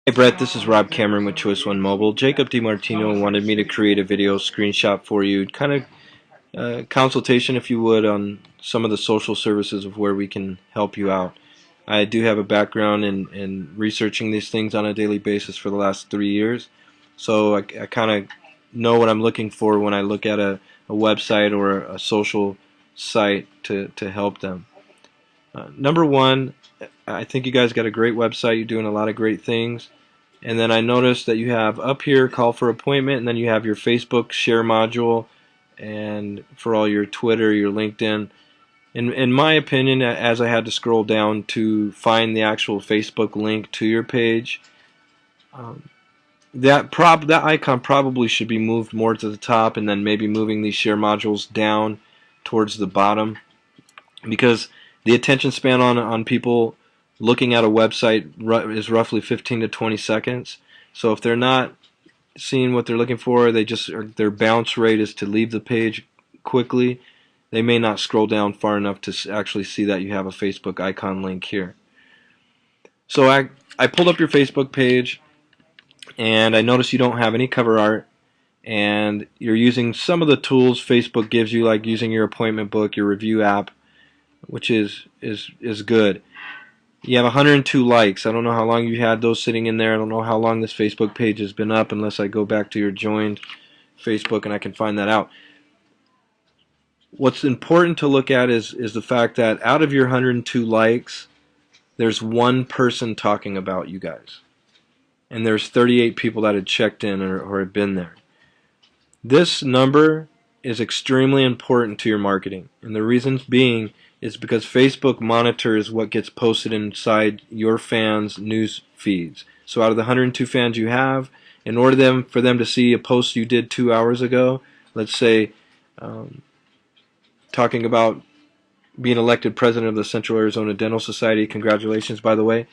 Hey Brett, this is Rob Cameron with Choice One Mobile. Jacob DiMartino wanted me to create a video screenshot for you, kind of consultation, if you would, on some of the social services of where we can help you out. I do have a background in researching these things on a daily basis for the last 3 years, so I kind of know what I'm looking for when I look at a website or a social site to help them. Number one, I think you guys got a great website. You're doing a lot of great things. And then I noticed that you have up here call for appointment, and then you have your Facebook share module, and for all your Twitter, your LinkedIn. In my opinion, as I had to scroll down to find the actual Facebook link to your page, um, that icon probably should be moved more to the top, and then maybe moving these share modules down towards the bottom, because the attention span on people looking at a website is roughly 15 to 20 seconds. So if they're not seeing what they're looking for, their bounce rate is to leave the page quickly. They may not scroll down far enough to actually see that you have a Facebook icon link here. So I pulled up your Facebook page, and I noticed you don't have any cover art, and you're using some of the tools Facebook gives you, like using your appointment book, your review app, which is good. You have 102 likes. I don't know how long you had those sitting in there. I don't know how long this Facebook page has been up, unless I go back to your joined Facebook and I can find that out. What's important to look at is the fact that out of your 102 likes, there's one person talking about you guys. And there's 38 people that had checked in or had been there. This number is extremely important to your marketing. And the reason being is because Facebook monitors what gets posted inside your fans' news feeds. So out of the 102 fans you have, in order for them to see a post you did 2 hours ago, let's say talking about being elected president of the Central Arizona Dental Society, congratulations by the way,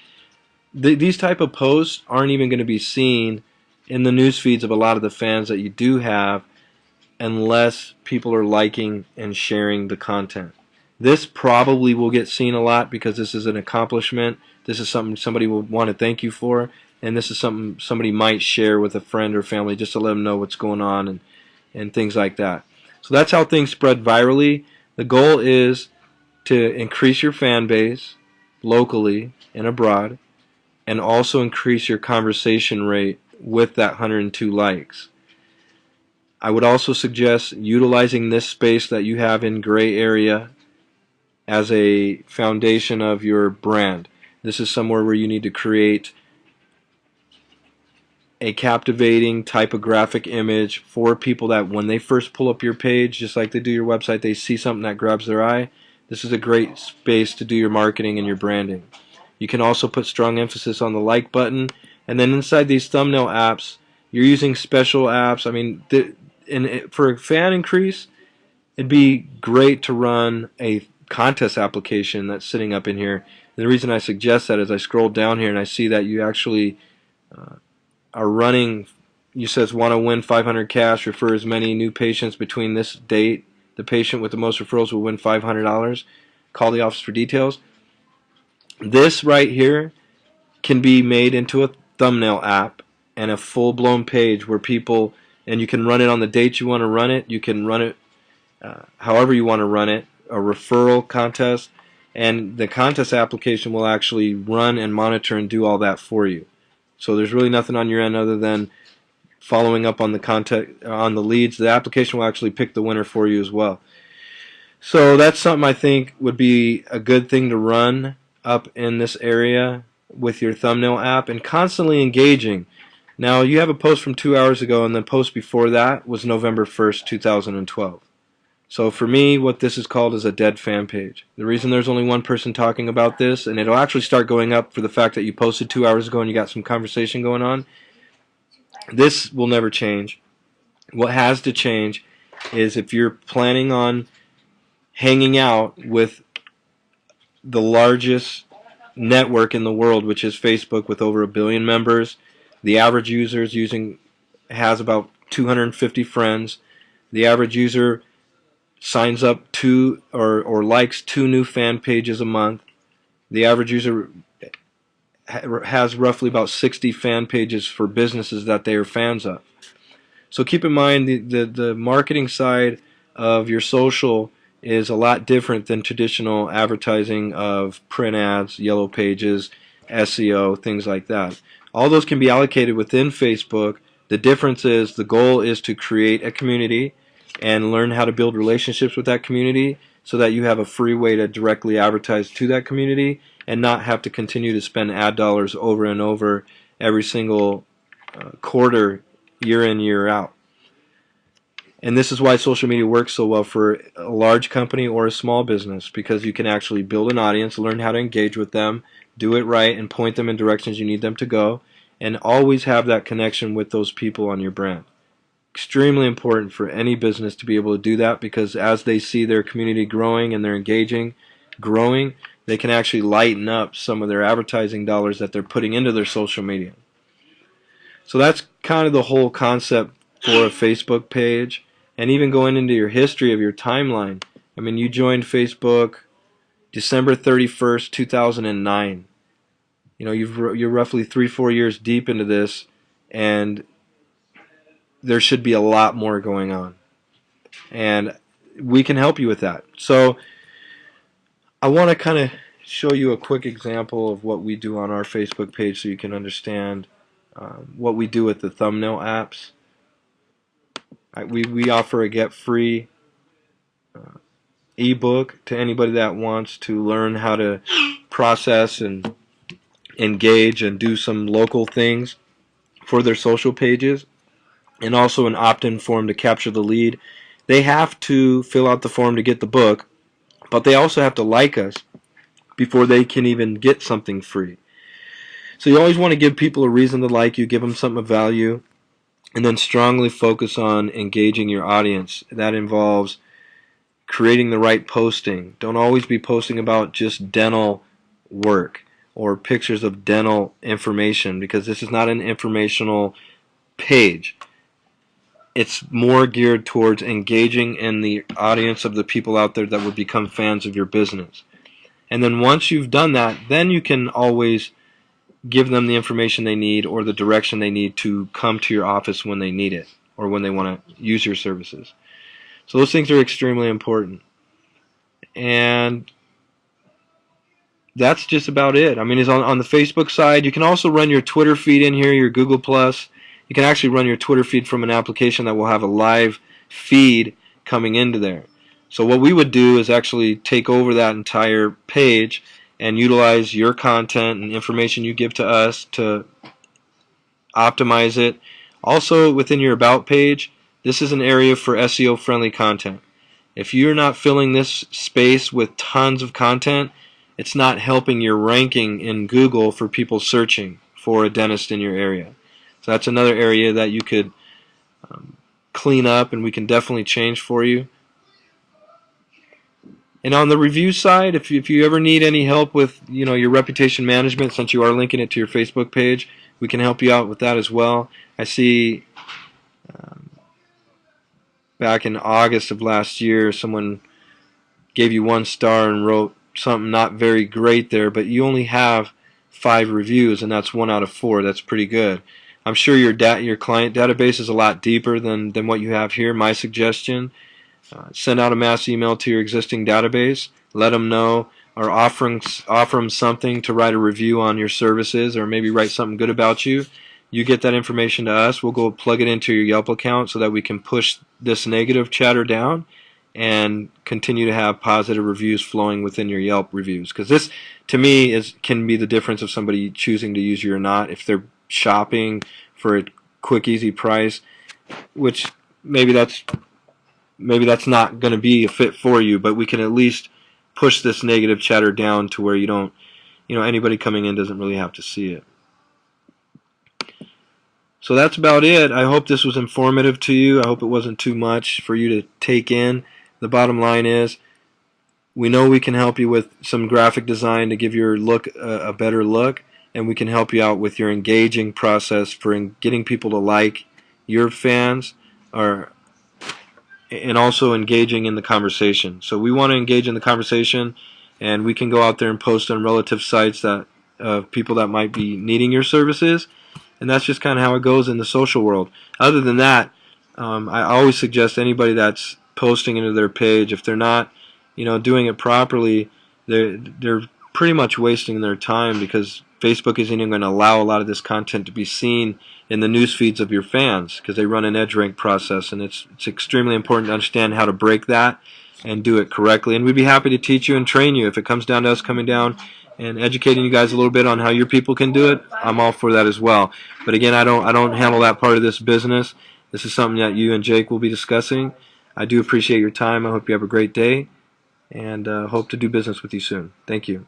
these type of posts aren't even going to be seen in the news feeds of a lot of the fans that you do have unless people are liking and sharing the content. This probably will get seen a lot because this is an accomplishment. This is something somebody will want to thank you for, and this is something somebody might share with a friend or family just to let them know what's going on and things like that. So that's how things spread virally. The goal is to increase your fan base locally and abroad, and also increase your conversation rate with that 102 likes. I would also suggest utilizing this space that you have in gray area as a foundation of your brand. This is somewhere where you need to create a captivating typographic image for people that when they first pull up your page, just like they do your website, they see something that grabs their eye. This is a great space to do your marketing and your branding. You can also put strong emphasis on the like button, and then inside these thumbnail apps, you're using special apps. I mean, for a fan increase, it'd be great to run a contest application that's sitting up in here. And the reason I suggest that is I scroll down here and I see that you actually are running. You says want to win 500 cash, refer as many new patients between this date. The patient with the most referrals will win $500. Call the office for details. This right here can be made into a thumbnail app and a full-blown page where people, and you can run it on the date you want to run it. You can run it however you want to run it, a referral contest, and the contest application will actually run and monitor and do all that for you. So there's really nothing on your end other than following up on the leads. The application will actually pick the winner for you as well. So that's something I think would be a good thing to run up in this area with your thumbnail app, and constantly engaging. Now you have a post from 2 hours ago, and the post before that was November 1st, 2012. So for me, what this is called is a dead fan page. The reason there's only one person talking about this, and it'll actually start going up for the fact that you posted 2 hours ago and you got some conversation going on, this will never change. What has to change is if you're planning on hanging out with the largest network in the world, which is Facebook, with over 1 billion members. The average user has about 250 friends. The average user signs up or likes 2 new fan pages a month. The average user has roughly about 60 fan pages for businesses that they are fans of. So keep in mind the marketing side of your social is a lot different than traditional advertising of print ads, yellow pages, SEO, things like that. All those can be allocated within Facebook. The difference is the goal is to create a community and learn how to build relationships with that community so that you have a free way to directly advertise to that community and not have to continue to spend ad dollars over and over every single quarter, year in, year out. And this is why social media works so well for a large company or a small business, because you can actually build an audience, learn how to engage with them, do it right, and point them in directions you need them to go, and always have that connection with those people on your brand. Extremely important for any business to be able to do that, because as they see their community growing and they're engaging, growing, they can actually lighten up some of their advertising dollars that they're putting into their social media. So that's kind of the whole concept for a Facebook page. And even going into your history of your timeline. I mean, you joined Facebook December 31st, 2009. You know, you're roughly 3-4 years deep into this, and there should be a lot more going on. And we can help you with that. So I want to kind of show you a quick example of what we do on our Facebook page so you can understand what we do with the thumbnail apps. We offer a get free ebook to anybody that wants to learn how to process and engage and do some local things for their social pages, and also an opt-in form to capture the lead. They have to fill out the form to get the book, but they also have to like us before they can even get something free. So you always want to give people a reason to like you, give them something of value, and then strongly focus on engaging your audience. That involves creating the right posting. Don't always be posting about just dental work or pictures of dental information, because this is not an informational page. It's more geared towards engaging in the audience of the people out there that would become fans of your business. And then once you've done that, then you can always give them the information they need or the direction they need to come to your office when they need it or when they want to use your services. So those things are extremely important. And that's just about it. I mean, it's on the Facebook side. You can also run your Twitter feed in here, your Google+. You can actually run your Twitter feed from an application that will have a live feed coming into there. So what we would do is actually take over that entire page and utilize your content and information you give to us to optimize it. Also, within your About page, this is an area for SEO-friendly content. If you're not filling this space with tons of content, it's not helping your ranking in Google for people searching for a dentist in your area. So that's another area that you could clean up, and we can definitely change for you. And on the review side, if you ever need any help with your reputation management, since you are linking it to your Facebook page, we can help you out with that as well. I see back in August of last year, someone gave you 1 star and wrote something not very great there, but you only have 5 reviews, and that's 1 out of 4. That's pretty good. I'm sure your client database is a lot deeper than what you have here. My suggestion: send out a mass email to your existing database, let them know, or offer them something to write a review on your services, or maybe write something good about you. You get that information to us, we'll go plug it into your Yelp account so that we can push this negative chatter down and continue to have positive reviews flowing within your Yelp reviews. Because this, to me, can be the difference of somebody choosing to use you or not. If they're shopping for a quick, easy price, which maybe that's not going to be a fit for you, but we can at least push this negative chatter down to where anybody coming in doesn't really have to see it. So that's about it. I hope this was informative to you. I hope it wasn't too much for you to take in. The bottom line is, we know we can help you with some graphic design to give your look a better look, and we can help you out with your engaging process for getting people to like your fans, and also engaging in the conversation. So we want to engage in the conversation, and we can go out there and post on relative sites that of people that might be needing your services, and that's just kind of how it goes in the social world. Other than that, I always suggest anybody that's posting into their page, if they're not, doing it properly, they're pretty much wasting their time, because Facebook isn't even going to allow a lot of this content to be seen in the news feeds of your fans, because they run an edge rank process, and it's extremely important to understand how to break that and do it correctly. And we'd be happy to teach you and train you if it comes down to us coming down and educating you guys a little bit on how your people can do it. I'm all for that as well. But again, I don't handle that part of this business. This is something that you and Jake will be discussing. I do appreciate your time. I hope you have a great day, and hope to do business with you soon. Thank you.